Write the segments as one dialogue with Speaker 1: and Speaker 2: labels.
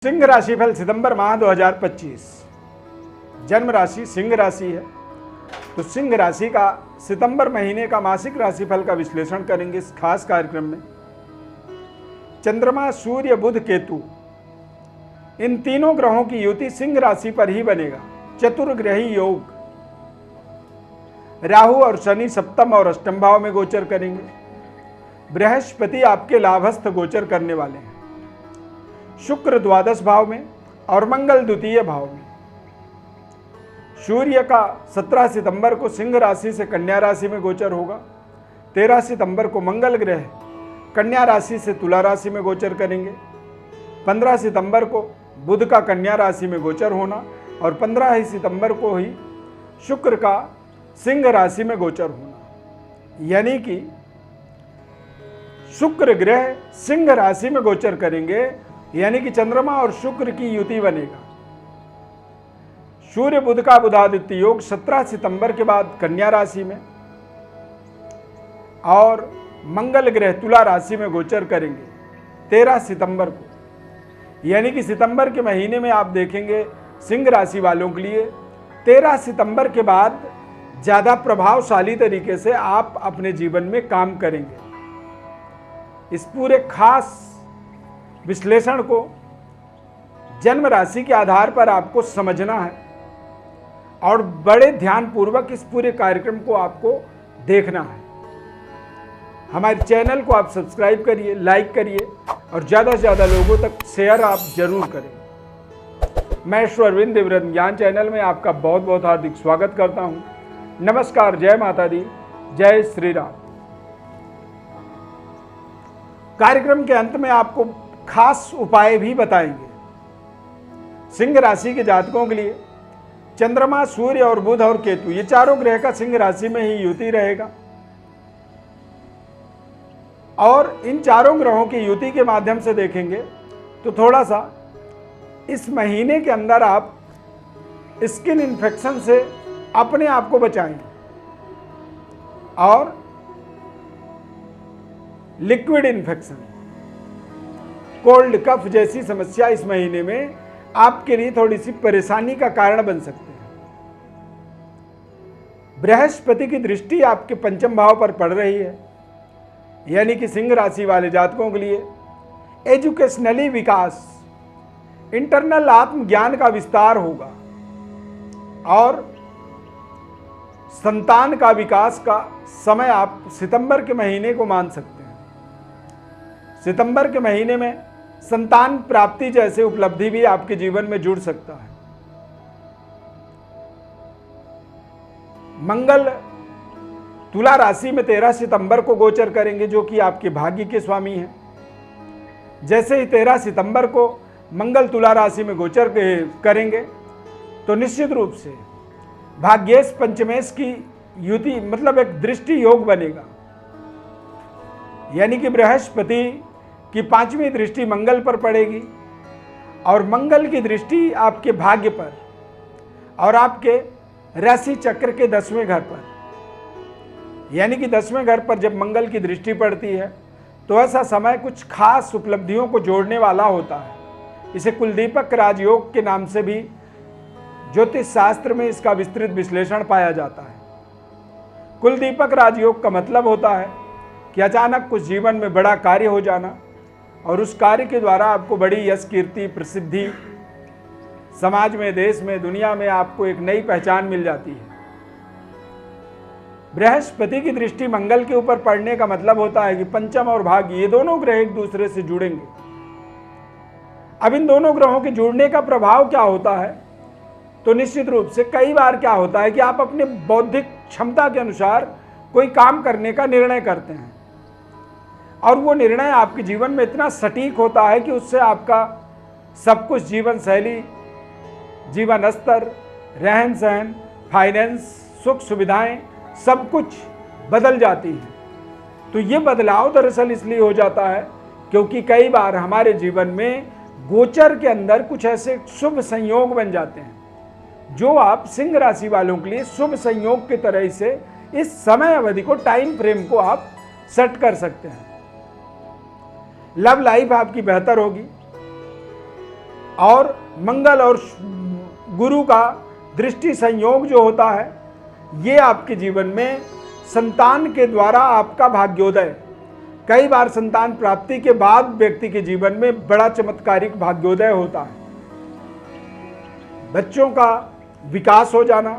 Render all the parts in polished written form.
Speaker 1: सिंह राशिफल सितंबर माह 2025। जन्म राशि सिंह राशि है, तो सिंह राशि का सितंबर महीने का मासिक राशिफल का विश्लेषण करेंगे इस खास कार्यक्रम में। चंद्रमा, सूर्य, बुध, केतु, इन तीनों ग्रहों की युति सिंह राशि पर ही बनेगा। चतुर्ग्रही योग। राहु और शनि सप्तम और अष्टम भाव में गोचर करेंगे। बृहस्पति आपके लाभस्थ गोचर करने वाले हैं। शुक्र द्वादश भाव में और मंगल द्वितीय भाव में। सूर्य का 17 सितंबर को सिंह राशि से कन्या राशि में गोचर होगा। 13 सितंबर को मंगल ग्रह कन्या राशि से तुला राशि में गोचर करेंगे। 15 सितंबर को बुध का कन्या राशि में गोचर होना और 15 ही सितंबर को ही शुक्र का सिंह राशि में गोचर होना, यानी कि शुक्र ग्रह सिंह राशि में गोचर करेंगे, यानी कि चंद्रमा और शुक्र की युति बनेगा। सूर्य बुध का बुधादित्य योग 17 सितंबर के बाद कन्या राशि में और मंगल ग्रह तुला राशि में गोचर करेंगे 13 सितंबर को, यानी कि सितंबर के महीने में आप देखेंगे सिंह राशि वालों के लिए 13 सितंबर के बाद ज़्यादा प्रभावशाली तरीके से आप अपने जीवन में काम करेंगे। इस पूरे खास विश्लेषण को जन्म राशि के आधार पर आपको समझना है और बड़े ध्यानपूर्वक इस पूरे कार्यक्रम को आपको देखना है। हमारे चैनल को आप सब्सक्राइब करिए, लाइक करिए और ज़्यादा से ज़्यादा लोगों तक शेयर आप जरूर करें। मैं ईश्वर अरविंद देवव्रत ज्ञान चैनल में आपका बहुत बहुत हार्दिक स्वागत करता हूँ। नमस्कार, जय माता दी, जय श्री राम। कार्यक्रम के अंत में आपको खास उपाय भी बताएंगे। सिंह राशि के जातकों के लिए चंद्रमा, सूर्य और बुध और केतु, ये चारों ग्रह का सिंह राशि में ही युति रहेगा और इन चारों ग्रहों की युति के माध्यम से देखेंगे तो थोड़ा सा इस महीने के अंदर आप स्किन इन्फेक्शन से अपने आप को बचाएं और लिक्विड इन्फेक्शन, कोल्ड कफ जैसी समस्या इस महीने में आपके लिए थोड़ी सी परेशानी का कारण बन सकते हैं। बृहस्पति की दृष्टि आपके पंचम भाव पर पड़ रही है, यानी कि सिंह राशि वाले जातकों के लिए एजुकेशनली विकास, इंटरनल आत्मज्ञान का विस्तार होगा और संतान का विकास का समय आप सितंबर के महीने को मान सकते हैं। सितंबर के महीने में संतान प्राप्ति जैसे उपलब्धि भी आपके जीवन में जुड़ सकता है। मंगल तुला राशि में 13 सितंबर को गोचर करेंगे, जो कि आपके भाग्य के स्वामी हैं। जैसे ही 13 सितंबर को मंगल तुला राशि में गोचर करेंगे तो निश्चित रूप से भाग्येश पंचमेश की युति, मतलब एक दृष्टि योग बनेगा, यानी कि बृहस्पति की 5वीं दृष्टि मंगल पर पड़ेगी और मंगल की दृष्टि आपके भाग्य पर और आपके राशि चक्र के 10वें घर पर, यानी कि 10वें घर पर जब मंगल की दृष्टि पड़ती है तो ऐसा समय कुछ खास उपलब्धियों को जोड़ने वाला होता है। इसे कुलदीपक राजयोग के नाम से भी ज्योतिष शास्त्र में इसका विस्तृत विश्लेषण पाया जाता है। कुलदीपक राजयोग का मतलब होता है कि अचानक कुछ जीवन में बड़ा कार्य हो जाना और उस कार्य के द्वारा आपको बड़ी यश, कीर्ति, प्रसिद्धि, समाज में, देश में, दुनिया में आपको एक नई पहचान मिल जाती है। बृहस्पति की दृष्टि मंगल के ऊपर पड़ने का मतलब होता है कि पंचम और भाग्य, ये दोनों ग्रह एक दूसरे से जुड़ेंगे। अब इन दोनों ग्रहों के जुड़ने का प्रभाव क्या होता है, तो निश्चित रूप से कई बार क्या होता है कि आप अपने बौद्धिक क्षमता के अनुसार कोई काम करने का निर्णय करते हैं और वो निर्णय आपके जीवन में इतना सटीक होता है कि उससे आपका सब कुछ, जीवन शैली, जीवन स्तर, रहन सहन, फाइनेंस, सुख सुविधाएं, सब कुछ बदल जाती है। तो ये बदलाव दरअसल इसलिए हो जाता है क्योंकि कई बार हमारे जीवन में गोचर के अंदर कुछ ऐसे शुभ संयोग बन जाते हैं जो आप सिंह राशि वालों के लिए शुभ संयोग की तरह से इस समय अवधि को, टाइम फ्रेम को आप सेट कर सकते हैं। लव लाइफ आपकी बेहतर होगी, और मंगल और गुरु का दृष्टि संयोग जो होता है, ये आपके जीवन में संतान के द्वारा आपका भाग्योदय, कई बार संतान प्राप्ति के बाद व्यक्ति के जीवन में बड़ा चमत्कारिक भाग्योदय होता है। बच्चों का विकास हो जाना,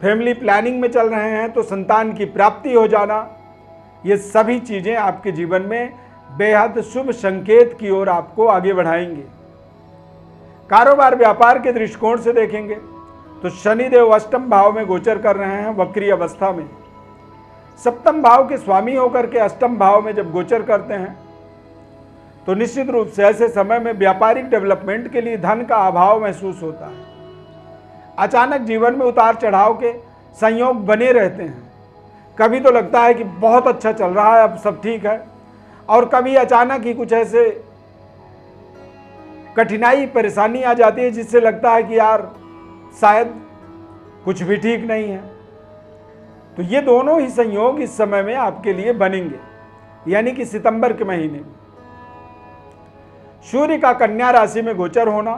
Speaker 1: फैमिली प्लानिंग में चल रहे हैं तो संतान की प्राप्ति हो जाना, ये सभी चीज़ें आपके जीवन में बेहद शुभ संकेत की ओर आपको आगे बढ़ाएंगे। कारोबार व्यापार के दृष्टिकोण से देखेंगे तो शनिदेव अष्टम भाव में गोचर कर रहे हैं वक्री अवस्था में। सप्तम भाव के स्वामी होकर के अष्टम भाव में जब गोचर करते हैं तो निश्चित रूप से ऐसे समय में व्यापारिक डेवलपमेंट के लिए धन का अभाव महसूस होता है। अचानक जीवन में उतार चढ़ाव के संयोग बने रहते हैं। कभी तो लगता है कि बहुत अच्छा चल रहा है, अब सब ठीक है, और कभी अचानक ही कुछ ऐसे कठिनाई परेशानी आ जाती है जिससे लगता है कि यार शायद कुछ भी ठीक नहीं है। तो ये दोनों ही संयोग इस समय में आपके लिए बनेंगे, यानी कि सितंबर के महीने में। सूर्य का कन्या राशि में गोचर होना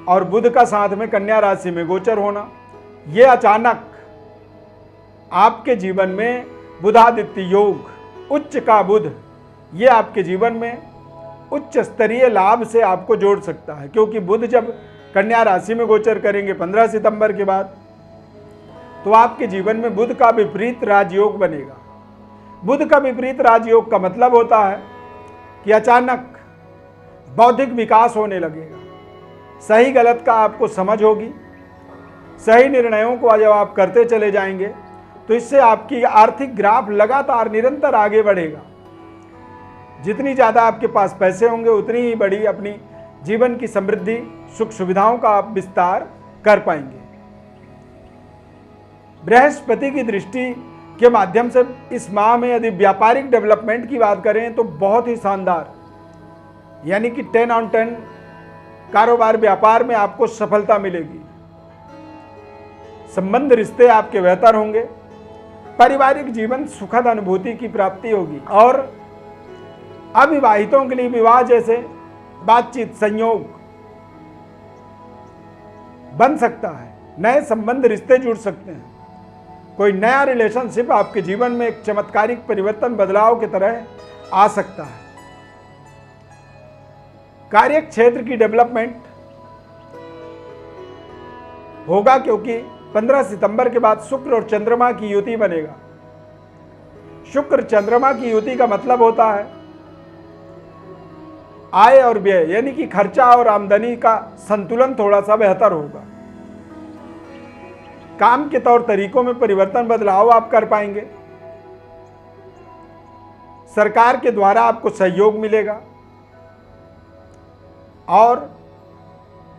Speaker 1: और बुध का साथ में कन्या राशि में गोचर होना, ये अचानक आपके जीवन में बुधादित्य योग, उच्च का बुध, ये आपके जीवन में उच्च स्तरीय लाभ से आपको जोड़ सकता है। क्योंकि बुध जब कन्या राशि में गोचर करेंगे 15 सितंबर के बाद, तो आपके जीवन में बुध का विपरीत राजयोग बनेगा। बुध का विपरीत राजयोग का मतलब होता है कि अचानक बौद्धिक विकास होने लगेगा, सही गलत का आपको समझ होगी, सही निर्णयों को जब आप करते चले जाएंगे तो इससे आपकी आर्थिक ग्राफ लगातार निरंतर आगे बढ़ेगा। जितनी ज़्यादा आपके पास पैसे होंगे उतनी ही बड़ी अपनी जीवन की समृद्धि, सुख सुविधाओं का आप विस्तार कर पाएंगे। बृहस्पति की दृष्टि के माध्यम से इस माह में यदि व्यापारिक डेवलपमेंट की बात करें तो बहुत ही शानदार, यानी कि 10 on 10 कारोबार व्यापार में आपको सफलता मिलेगी। संबंध रिश्ते आपके बेहतर होंगे, पारिवारिक जीवन सुखद अनुभूति की प्राप्ति होगी और अविवाहितों के लिए विवाह जैसे बातचीत संयोग बन सकता है, नए संबंध रिश्ते जुड़ सकते हैं। कोई नया रिलेशनशिप आपके जीवन में एक चमत्कारिक परिवर्तन बदलाव की तरह आ सकता है। कार्य क्षेत्र की डेवलपमेंट होगा क्योंकि 15 सितंबर के बाद शुक्र और चंद्रमा की युति बनेगा। शुक्र चंद्रमा की युति का मतलब होता है आय और व्यय, यानी कि खर्चा और आमदनी का संतुलन थोड़ा सा बेहतर होगा। काम के तौर तरीकों में परिवर्तन बदलाव आप कर पाएंगे। सरकार के द्वारा आपको सहयोग मिलेगा और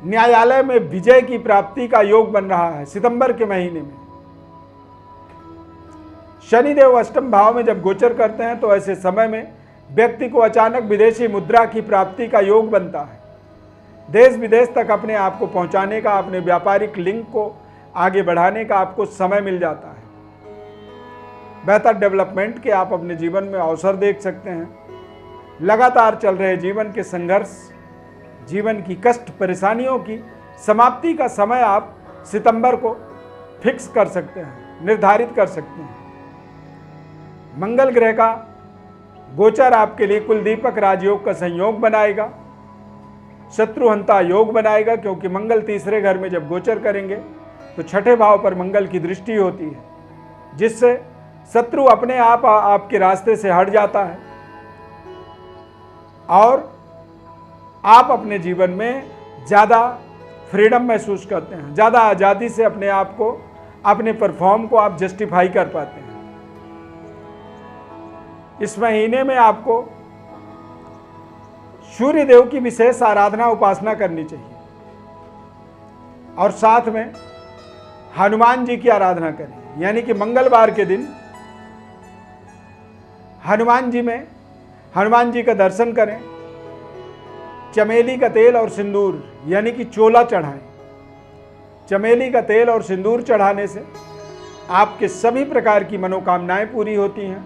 Speaker 1: न्यायालय में विजय की प्राप्ति का योग बन रहा है सितंबर के महीने में। शनिदेव अष्टम भाव में जब गोचर करते हैं तो ऐसे समय में व्यक्ति को अचानक विदेशी मुद्रा की प्राप्ति का योग बनता है। देश विदेश तक अपने आप को पहुंचाने का, अपने व्यापारिक लिंक को आगे बढ़ाने का आपको समय मिल जाता है। बेहतर डेवलपमेंट के आप अपने जीवन में अवसर देख सकते हैं। लगातार चल रहे जीवन के संघर्ष, जीवन की कष्ट परेशानियों की समाप्ति का समय आप सितंबर को फिक्स कर सकते हैं, निर्धारित कर सकते हैं। मंगल ग्रह का गोचर आपके लिए कुलदीपक राजयोग का संयोग बनाएगा, शत्रुहंता योग बनाएगा, क्योंकि मंगल तीसरे घर में जब गोचर करेंगे तो छठे भाव पर मंगल की दृष्टि होती है, जिससे शत्रु अपने आप आपके रास्ते से हट जाता है और आप अपने जीवन में ज़्यादा फ्रीडम महसूस करते हैं, ज़्यादा आज़ादी से अपने आप को, अपने परफॉर्म को आप जस्टिफाई कर पाते हैं। इस महीने में आपको सूर्य देव की विशेष आराधना उपासना करनी चाहिए और साथ में हनुमान जी की आराधना करें, यानी कि मंगलवार के दिन हनुमान जी का दर्शन करें। चमेली का तेल और सिंदूर यानी कि चोला चढ़ाएं। चमेली का तेल और सिंदूर चढ़ाने से आपके सभी प्रकार की मनोकामनाएं पूरी होती हैं,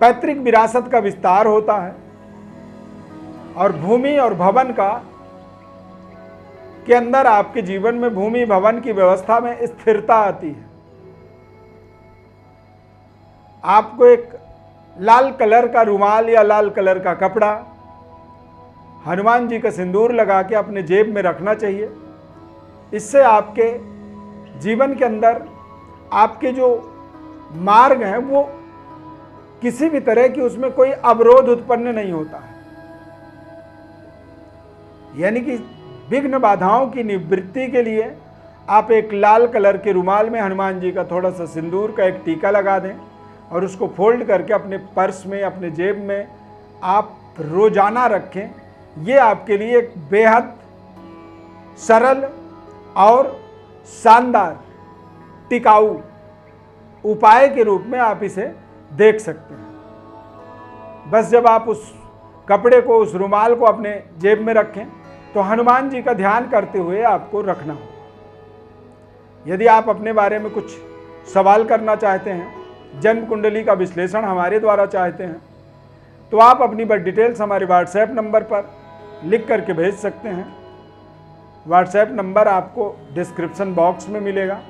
Speaker 1: पैतृक विरासत का विस्तार होता है और भूमि और भवन का के अंदर आपके जीवन में भूमि भवन की व्यवस्था में स्थिरता आती है। आपको एक लाल कलर का रुमाल या लाल कलर का कपड़ा हनुमान जी का सिंदूर लगा के अपने जेब में रखना चाहिए। इससे आपके जीवन के अंदर आपके जो मार्ग हैं वो किसी भी तरह की उसमें कोई अवरोध उत्पन्न नहीं होता है, यानी कि विघ्न बाधाओं की निवृत्ति के लिए आप एक लाल कलर के रुमाल में हनुमान जी का थोड़ा सा सिंदूर का एक टीका लगा दें और उसको फोल्ड करके अपने पर्स में अपने जेब में आप रोजाना रखें। ये आपके लिए एक बेहद सरल और शानदार टिकाऊ उपाय के रूप में आप इसे देख सकते हैं। बस जब आप उस कपड़े को, उस रुमाल को अपने जेब में रखें तो हनुमान जी का ध्यान करते हुए आपको रखना हो। यदि आप अपने बारे में कुछ सवाल करना चाहते हैं, जन्म कुंडली का विश्लेषण हमारे द्वारा चाहते हैं, तो आप अपनी बर्थ डिटेल्स हमारे व्हाट्सएप नंबर पर लिख करके भेज सकते हैं। व्हाट्सएप नंबर आपको डिस्क्रिप्शन बॉक्स में मिलेगा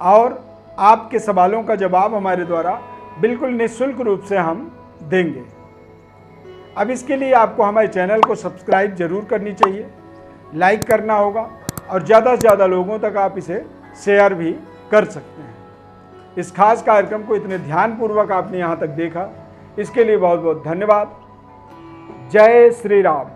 Speaker 1: और आपके सवालों का जवाब हमारे द्वारा बिल्कुल निःशुल्क रूप से हम देंगे। अब इसके लिए आपको हमारे चैनल को सब्सक्राइब जरूर करनी चाहिए, लाइक करना होगा और ज़्यादा से ज़्यादा लोगों तक आप इसे शेयर भी कर सकते हैं। इस खास कार्यक्रम को इतने ध्यानपूर्वक आपने यहाँ तक देखा, इसके लिए बहुत बहुत धन्यवाद। जय श्री राम।